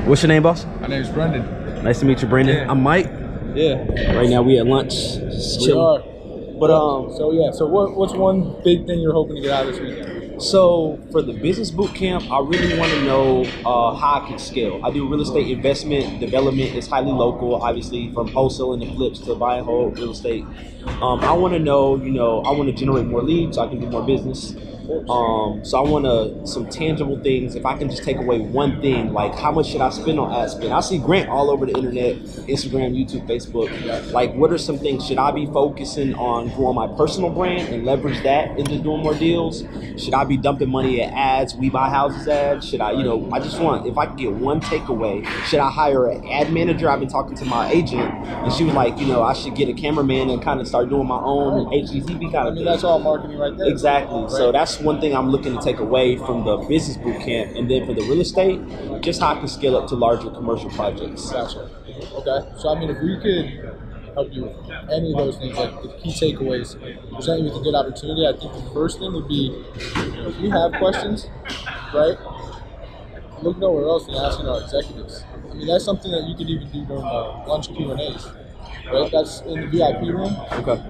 What's your name, boss? My name is Brendan. Nice to meet you, Brendan. Yeah. I'm Mike. Yeah. Right now we at lunch. Just We chilling. are. But So what's one big thing you're hoping to get out of this weekend? So for the business boot camp, I really want to know how I can scale. I do real estate investment development. It's highly local, obviously, from wholesaling and flips to buy and hold real estate. I want to know, I want to generate more leads so I can do more business. So I want some tangible things. If I can just take away one thing, like how much should I spend on ad spend? I see Grant all over the internet, Instagram, YouTube, Facebook. Like, what are some things? Should I be focusing on growing my personal brand and leverage that into doing more deals? Should I be dumping money at ads, We Buy Houses ads? Should I, I just want, if I can get one takeaway, should I hire an ad manager? I've been talking to my agent, and she was like, I should get a cameraman and kind of start doing my own HGTV kind of thing. That's all marketing right there. Exactly. Right. So that's one thing I'm looking to take away from the business boot camp, and then for the real estate, just how I can scale up to larger commercial projects. Gotcha. Okay. So if we could help you with any of those things, like the key takeaways, present you with a good opportunity, I think the first thing would be, if you have questions, right, look nowhere else than asking our executives. That's something that you could even do during the lunch Q&As, right? That's in the VIP room. Okay.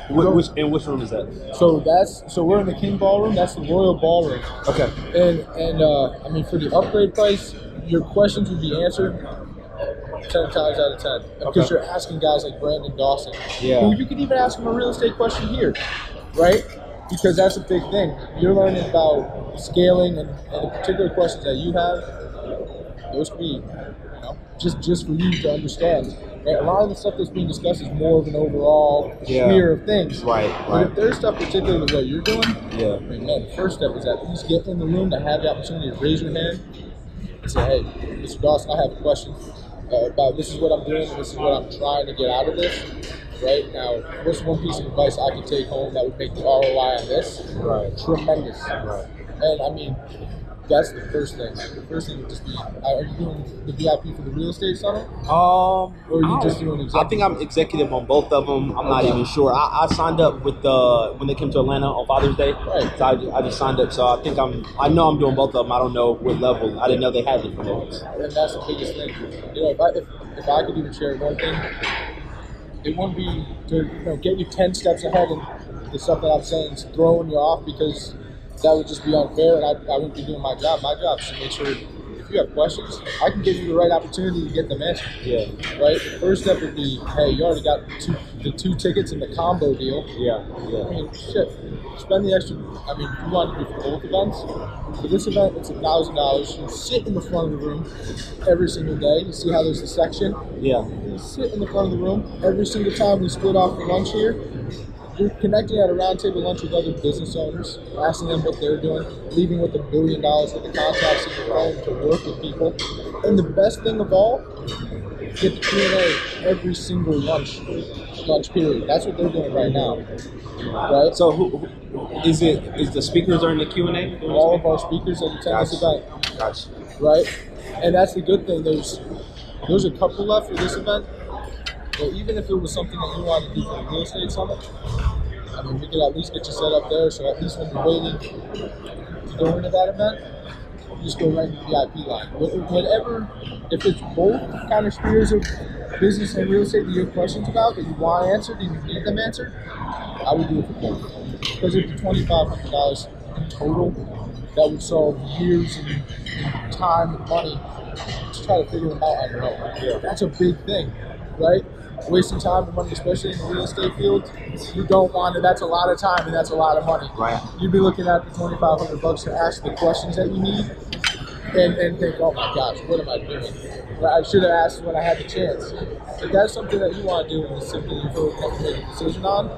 Which room is that? So we're in the King Ballroom. That's the Royal Ballroom. Okay. And for the upgrade price, your questions would be answered 10 times out of 10. Because you're asking guys like Brandon Dawson. Yeah. Who you could even ask him a real estate question here, right? Because that's a big thing. You're learning about scaling and the particular questions that you have. Those could be, just for you to understand. And a lot of the stuff that's being discussed is more of an overall sphere of things. Right. But if there's stuff particular to what you're doing, yeah. The first step is at least get in the room to have the opportunity to raise your hand and say, hey, Mr. Dawson, I have a question about this is what I'm doing, this is what I'm trying to get out of this. Right now, what's one piece of advice I could take home that would make the ROI on this? Right. Tremendous. Right. And that's the first thing. The first thing would just be, are you doing the VIP for the real estate summit? Or are you just doing executive? I think I'm executive on both of them. I'm not even sure. I signed up with when they came to Atlanta on Father's Day. Right. So I just signed up. So I know I'm doing both of them. I don't know what level. I didn't know they had different levels. And that's the biggest thing. If I could even share one thing, it wouldn't be to get you 10 steps ahead, and the stuff that I'm saying is throwing you off, because that would just be unfair, and I wouldn't be doing my job. My job is to make sure if you have questions, I can give you the right opportunity to get them answered. Yeah. Right? The first step would be, hey, you already got the two tickets in the combo deal. Yeah. Shit. Spend the extra. You want to do for both events. For this event, it's $1,000. You sit in the front of the room every single day. You see how there's the section? Yeah. You sit in the front of the room every single time we split off for lunch here. You're connecting at a roundtable lunch with other business owners, asking them what they're doing, leaving with $1 billion worth of contacts in your phone to work with people. And the best thing of all, get the Q&A every single lunch period. That's what they're doing right now. Right? So who is it? Is the speakers are in the Q&A? All of our speakers that attend this event. Gotcha. Right? And that's the good thing. There's a couple left for this event. But even if it was something that you wanted to do for the real estate summit, we could at least get you set up there. So at least when you're waiting to go into that event, you just go right in the VIP line. Whatever, if it's both kind of spheres of business and real estate that you have questions about, that you want answered and you need them answered, I would do it for both. Because it's $2,500 in total, that would solve years and time and money to try to figure them out on your own. Yeah. That's a big thing, right? Wasting time and money, especially in the real estate field, you don't want to. That's a lot of time and that's a lot of money. Right. You'd be looking at the $2,500 to ask the questions that you need, and think, oh my gosh, what am I doing? I should have asked when I had the chance. If that's something that you want to do and it's something you feel comfortable making a decision on,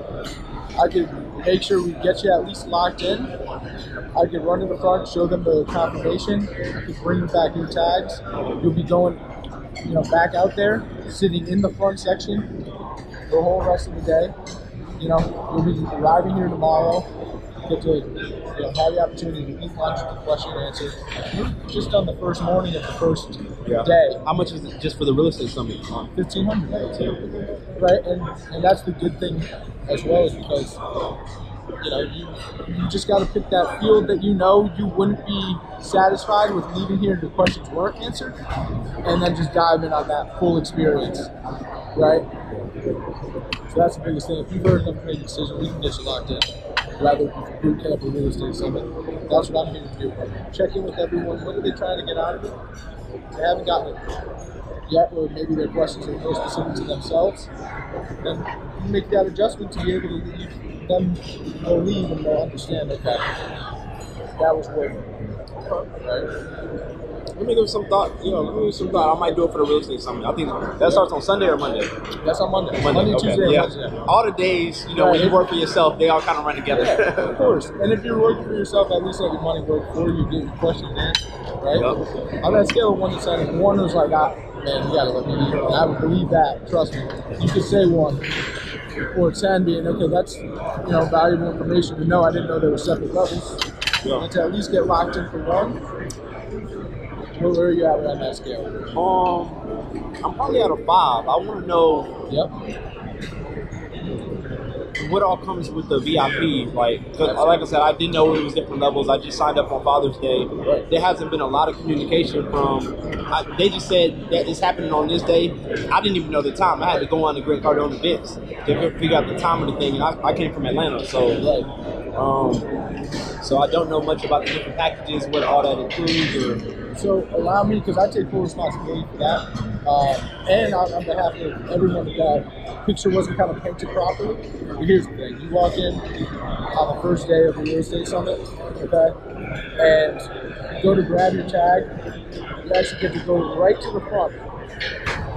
I could make sure we get you at least locked in. I could run to the front, show them the confirmation. I could bring back your tags. You'll be going back out there, sitting in the front section the whole rest of the day. You'll be arriving here tomorrow, get to have the opportunity to eat lunch with the question and answer. You're just on the first morning of the first day. How much is it just for the real estate summit? $1,500. Right, and that's the good thing as well, is because you know, you just got to pick that field that you know you wouldn't be satisfied with leaving here if the questions weren't answered, and then just dive in on that full experience, right? So that's the biggest thing. If you've heard enough to make a decision, we can get you locked in. Rather than boot camp or real estate summit. That's what I'm here to do. Check in with everyone. What are they trying to get out of it? They haven't gotten it yet, or maybe their questions are more specific to themselves. Then you make that adjustment to be able to leave them believe and they'll understand that that was worth it. Right? Let me give it some thought. Let me give it some thought. I might do it for the real estate summit. I think that starts on Sunday or Monday. That's on Monday. Monday, okay. Tuesday, yeah. Wednesday. All the days, when you work for yourself, they all kind of run together. Yeah, of course. And if you're working for yourself, at least let your money work for you, get your questions answered, right? Yep. On that scale of 1 to 10, 1 was like, man, you gotta let me eat. And I would believe that. Trust me. You could say 1. Or 10 being, okay, that's valuable information to know. I didn't know there were separate levels. Yeah. And to at least get locked in for 1. Where are you at on that scale? I'm probably at a 5. I want to know. Yep. What all comes with the VIP? Like I said, I didn't know it was different levels. I just signed up on Father's Day. Right. There hasn't been a lot of communication from. They just said that it's happening on this day. I didn't even know the time. I had to go on the Grant Cardone events to figure out the time of the thing. And I came from Atlanta, so so I don't know much about the different packages, what all that includes. So allow me, because I take full responsibility for that, and on behalf of everyone, that picture wasn't kind of painted properly. But here's the thing: you walk in on the first day of the real estate summit, okay, and you go to grab your tag. You actually get to go right to the front.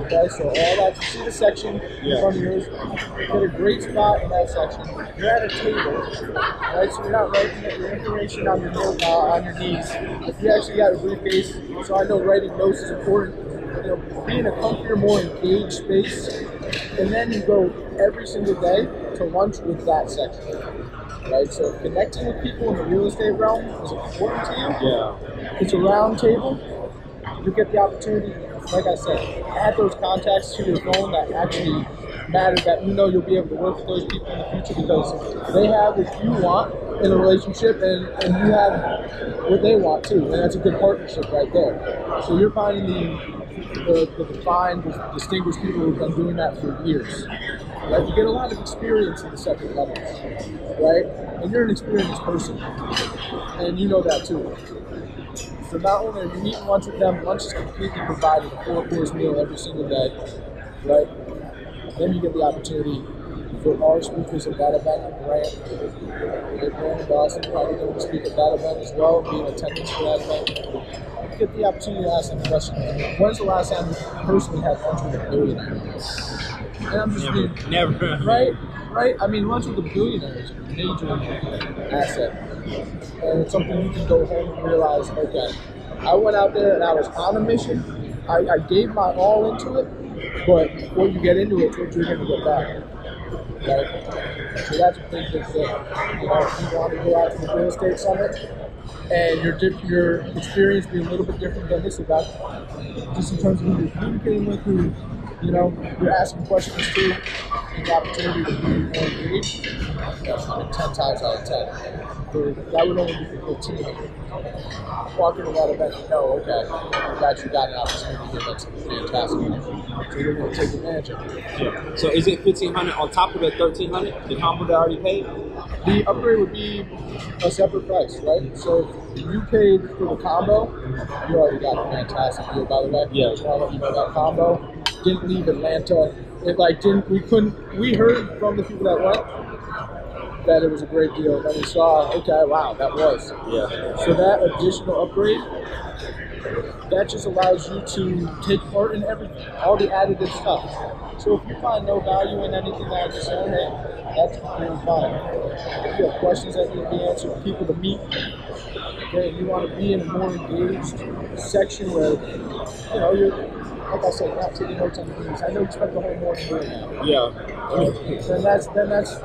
Okay, so all that, you see the section in front of yours, you get a great spot in that section. You're at a table, right? So you're not writing your information on your knees. If you actually got a briefcase, so I know writing notes is important. Be in a comfier, more engaged space, and then you go every single day to lunch with that section. Right, so connecting with people in the real estate realm is important to you. Yeah, it's a round table. You get the opportunity, like I said, add those contacts to your phone that actually matter, that you'll be able to work with those people in the future because they have what you want in a relationship and you have what they want too. And that's a good partnership right there. So you're finding the defined, distinguished people who've been doing that for years. Right? You get a lot of experience in the separate levels, right? And you're an experienced person, and you know that too. So not only are you eating lunch with them, lunch is completely provided, a 4-course meal every single day, right? Then you get the opportunity for our speakers at that event, Grant and Dawson probably going to speak at that event as well, be in attendance for that event. You get the opportunity to ask them questions. When's the last time you personally had lunch with a billionaire? And I'm just never. Right? I mean, lunch with a billionaire is a major asset. And it's something you can go home and realize, okay, I went out there and I was on a mission. I gave my all into it, but before you get into it, what you're going to get back. Right? So that's a big thing. If you want to go out to the real estate summit and your experience be a little bit different than this event, just in terms of who you're communicating with, who you're asking questions to, and the opportunity to be more engaged, 10 times out of 10. That would only be for 15. Walk into that event and know, okay, you actually got an opportunity here that's fantastic. So you're going to take advantage of it. Yeah. So is it $1,500 on top of the $1,300, the combo that I already paid? The upgrade would be a separate price, right? So if you paid for the combo, you already got a fantastic deal, by the way. Yeah. I just want to let you know that combo didn't leave Atlanta. We heard from the people that went that it was a great deal. And then we saw, okay, wow, that was. Yeah. So that additional upgrade, that just allows you to take part in everything, all the additive stuff. So if you find no value in anything that I just said, hey, that's completely fine. If you have questions that need to be answered, people to meet, okay, you want to be in a more engaged section where, you're, like I said, not taking notes on the things. I know you spent the whole morning doing that. Yeah. Then that's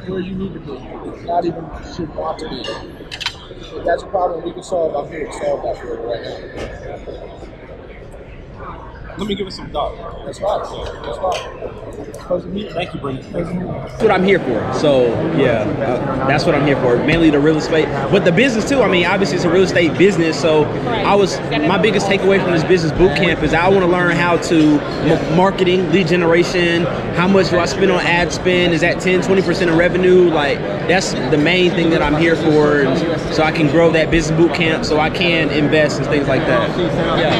where you need to be, not even should want to be. If that's a problem we can solve, I'm here to solve that for you right now. Let me give it some thought. That's fine. That's fine. Pleasure to meet you. Thank you, Brendan. That's what I'm here for. So yeah, that's what I'm here for. Mainly the real estate, but the business too. I mean, obviously it's a real estate business. So my biggest takeaway from this business boot camp is I want to learn how to marketing, lead generation. How much do I spend on ad spend? Is that 10-20% of revenue? Like that's the main thing that I'm here for, so I can grow that business boot camp, so I can invest and things like that. Yeah.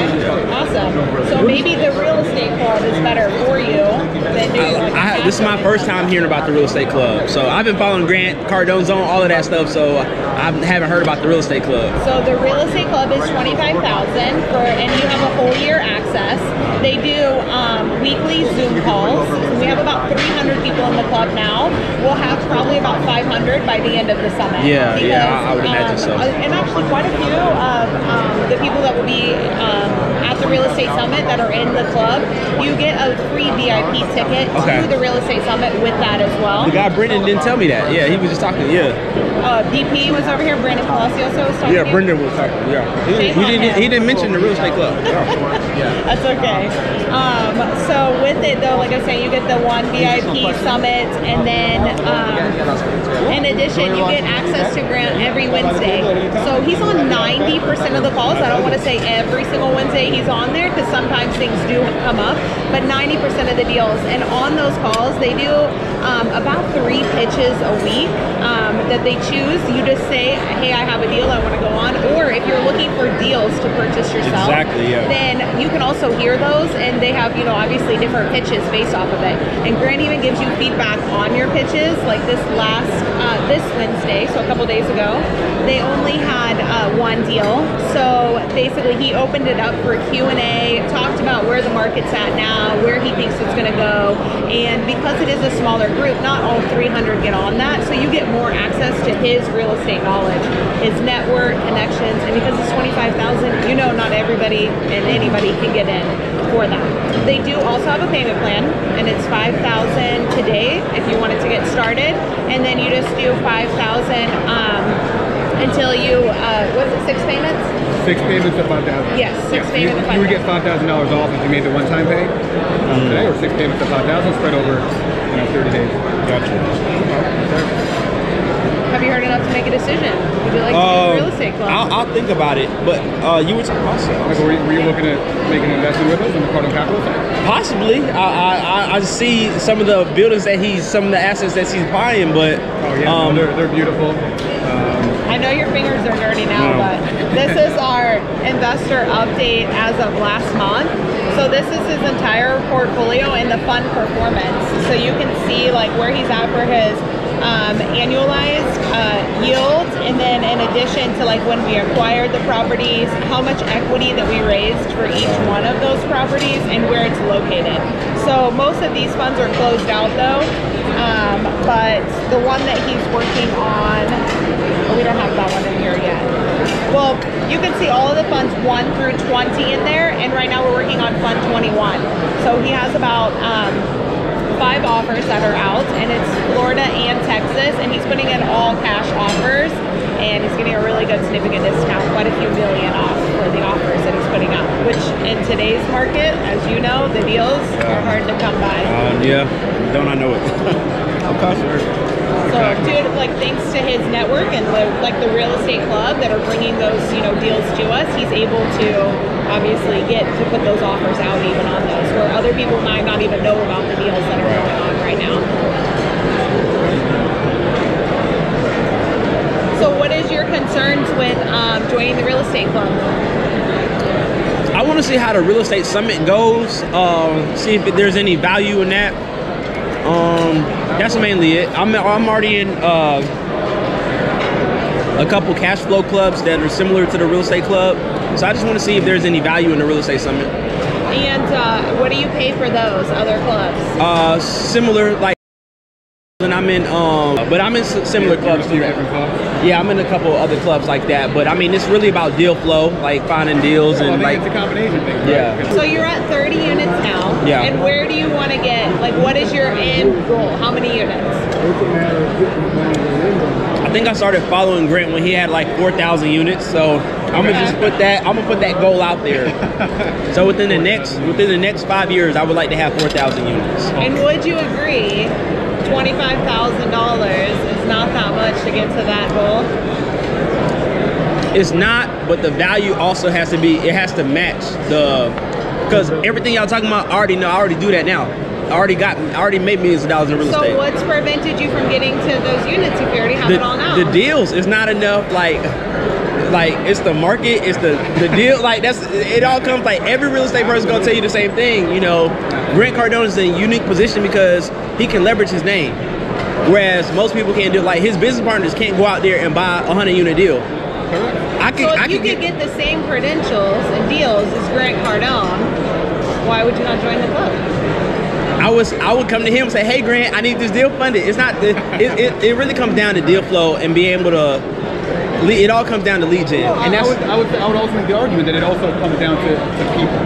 Awesome. So maybe the real estate club is better for you than doing this is my first time hearing about the real estate club. So I've been following Grant Cardone's on all of that stuff. So I haven't heard about the real estate club. So the real estate club is $25,000 and you have a whole year access. They do weekly Zoom calls. We have about 300 people in the club now. We'll have probably about 500 by the end of the summit. Yeah, I would imagine so. And actually, quite a few of the people that will be at the real estate summit that are in the club, you get a free VIP ticket to the real estate summit with that as well. The guy Brendan didn't tell me that. Yeah, he was just talking. Yeah. BP was over here. Brandon Palacios was talking. Yeah, Brendan was talking. Yeah. He didn't mention the real estate club. Yeah. That's okay. So with it though, like I say, you get the one VIP summit, and then in addition, you get access to Grant every Wednesday. So he's on 90% of the calls. I don't want to say every single Wednesday he's on there because sometimes things do come up, but 90% of the deals. And on those calls, they do about 3 pitches a week that they choose. You just say, hey, I have a deal I want to go on. Or if you're looking for deals to purchase yourself, then you can also hear those, and they have, obviously different pitches based off of it. And Grant even gives you feedback on your pitches. Like this Wednesday, so a couple days ago, they only had one deal. So basically he opened it up for Q&A, talked about where the market's at now, where he thinks it's going to go. And because it is a smaller group, not all 300 get on that. So you get more access to his real estate knowledge, his network, connections. And because it's 25,000, not everybody and anybody can get in for that. They do also have a payment plan, and it's $5,000 today if you wanted to get started, and then you just do $5,000 until you what is it, 6 payments? 6 payments of $5,000. Yes, 6 payments of $5,000. You would get $5,000 off if you made the one-time pay today, or 6 payments of $5,000 spread over 30 days. Gotcha. Have you heard enough to make a decision? Would you like to do a real estate club? I'll think about it, but you were talking about were you looking at making an investment with us on the Cardone Capital side? Possibly. I see some of the buildings some of the assets that he's buying, but they're beautiful. I know your fingers are dirty now, but this is our investor update as of last month. So this is his entire portfolio and the fund performance. So you can see like where he's at for his annualized yield, and then in addition to like when we acquired the properties, how much equity that we raised for each one of those properties and where it's located. So most of these funds are closed out though, but the one that he's working on, we don't have that one in here yet. Well, you can see all of the funds 1 through 20 in there, and right now we're working on fund 21. So he has about 5 offers that are out, and it's Florida and Texas, and he's putting in all cash offers, and he's getting a really good significant discount, quite a few million off for the offers that he's putting out, which in today's market, as you know, the deals are hard to come by. Don't I know it? So, dude, like thanks to his network and the real estate club that are bringing those deals to us, he's able to obviously get to put those offers out even on those, where other people might not even know about the deals that are going on right now. So, what is your concerns with joining the real estate club? I want to see how the real estate summit goes. See if there's any value in that. That's mainly it. I'm already in a couple cash flow clubs that are similar to the real estate club. So I just want to see if there's any value in the real estate summit. And what do you pay for those other clubs? Similar, like, and I'm in, but I'm in similar clubs too. Yeah, I'm in a couple other clubs like that. But I mean, it's really about deal flow, like finding deals and like. It's a combination thing. Right? Yeah. So you're at 30 units now. Yeah. And where do you want to get? Like, what is your end goal? How many units? I think I started following Grant when he had like 4,000 units. So I'm gonna just put that. I'm gonna put that goal out there. So within the next 5 years, I would like to have 4,000 units. And would you agree, $25,000 is not that much to get to that goal? It's not, but the value also has to be. It has to match because everything y'all talking about, I already know. I already do that now. I already made millions of dollars in real estate. So what's prevented you from getting to those units if you already have it all now? The deals is not enough. Like it's the market, it's the deal. Like it all comes. Like every real estate person gonna tell you the same thing. You know, Grant Cardone is in a unique position because he can leverage his name, whereas most people can't do. Like his business partners can't go out there and buy a 100-unit deal. So if you could get the same credentials and deals as Grant Cardone, why would you not join the club? I would come to him and say, hey Grant, I need this deal funded. It's not it really comes down to deal flow and being able to it all comes down to lead gen. Well, and that's, I would also make the argument that it also comes down to people.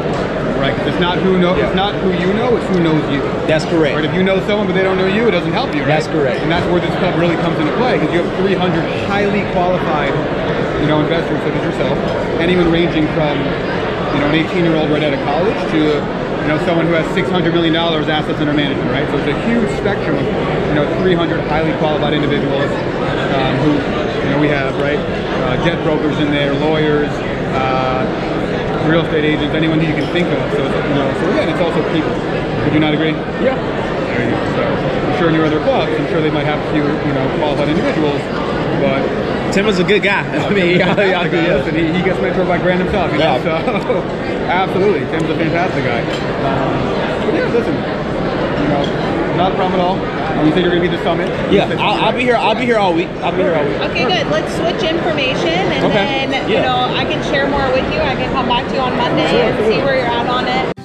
Right? 'Cause it's not who you know, it's who knows you. That's correct. Right? If you know someone but they don't know you, it doesn't help you, right? That's correct. And that's where this club really comes into play, because you have 300 highly qualified, investors such as yourself, anyone ranging from, an 18-year-old right out of college to someone who has $600 million assets under management, right? So it's a huge spectrum of, 300 highly qualified individuals who, we have, right? Jet brokers in there, lawyers, real estate agents, anyone that you can think of. So, so again, it's also people. Would you not agree? yeah. There you go. So I'm sure in your other clubs, I'm sure they might have a few, qualified individuals, but Tim is a good guy. I mean, yes, and he gets mentored by Grant himself. Yeah. So absolutely, Tim's a fantastic guy. But yeah, listen, not a problem at all. You think you're gonna be at the summit? Yeah, I'll be here. I'll be here all week. Okay, good. Let's switch information, and then I can share more with you. I can come back to you on Monday and see where you're at on it.